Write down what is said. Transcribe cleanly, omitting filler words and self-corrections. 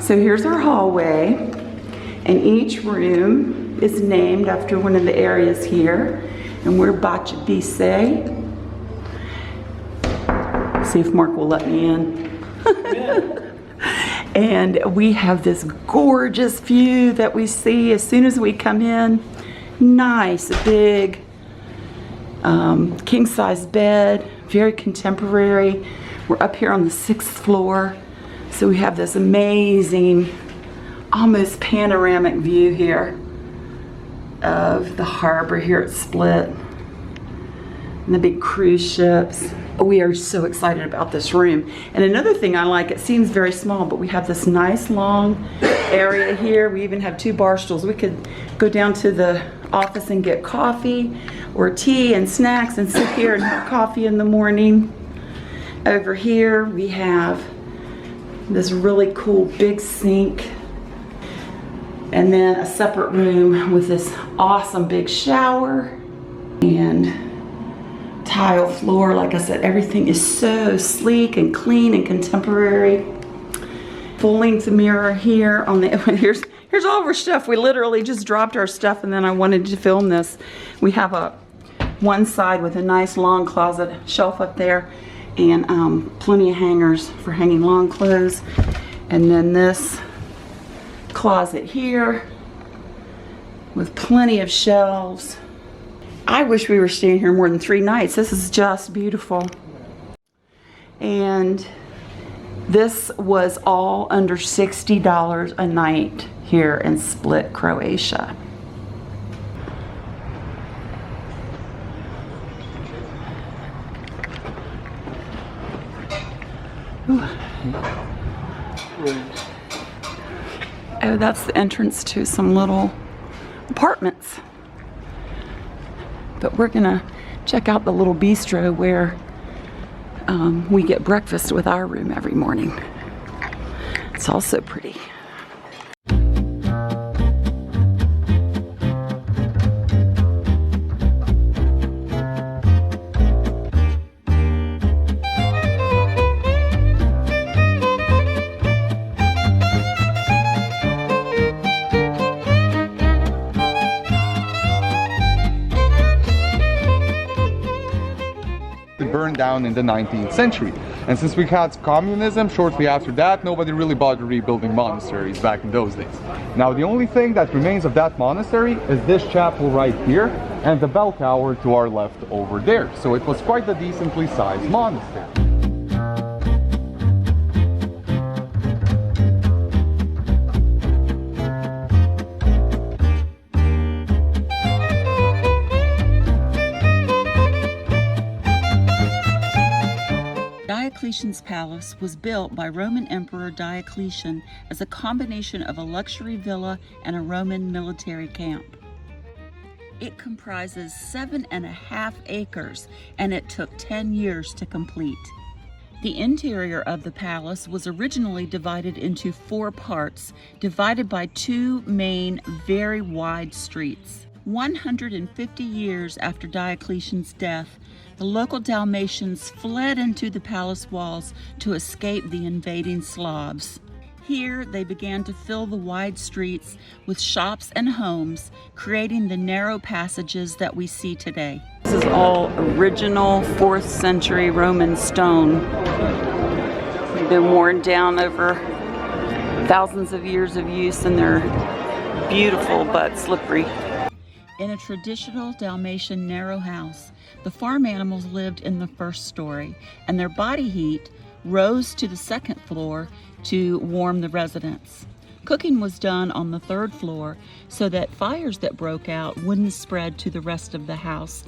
So here's our hallway, and each room is named after one of the areas here, and we're Plitvice. See if Mark will let me in. And we have this gorgeous view that we see as soon as we come in. Nice, big, king-size bed, very contemporary. We're up here on the 6th floor, so we have this amazing, almost panoramic view here of the harbor here at Split and the big cruise ships. We are so excited about this room. And another thing I like, it seems very small, but we have this nice long area here. We even have 2 bar stools. We could go down to the office and get coffee or tea and snacks and sit here and have coffee in the morning. Over here we have this really cool big sink, and then a separate room with this awesome big shower and tile floor. Like I said, everything is so sleek and clean and contemporary. Full-length mirror here on the here's all of our stuff. We literally just dropped our stuff, and then I wanted to film this. We have one side with a nice long closet shelf up there, and plenty of hangers for hanging long clothes, and then this closet here with plenty of shelves. I wish we were staying here more than 3 nights. This is just beautiful. And this was all under $60 a night here in Split, Croatia. Ooh. Oh, that's the entrance to some little apartments. But we're gonna check out the little bistro where we get breakfast with our room every morning. It's also pretty. Burned down in the 19th century, and since we had communism shortly after that, nobody really bothered rebuilding monasteries back in those days. Now the only thing that remains of that monastery is this chapel right here and the bell tower to our left over there, so it was quite a decently sized monastery. Diocletian's palace was built by Roman Emperor Diocletian as a combination of a luxury villa and a Roman military camp. It comprises 7.5 acres, and it took 10 years to complete. The interior of the palace was originally divided into 4 parts, divided by 2 main, very wide streets. 150 years after Diocletian's death, the local Dalmatians fled into the palace walls to escape the invading Slavs. Here, they began to fill the wide streets with shops and homes, creating the narrow passages that we see today. This is all original 4th century Roman stone. They've been worn down over thousands of years of use, and they're beautiful but slippery. In a traditional Dalmatian narrow house, the farm animals lived in the 1st story, and their body heat rose to the 2nd floor to warm the residents. Cooking was done on the 3rd floor so that fires that broke out wouldn't spread to the rest of the house.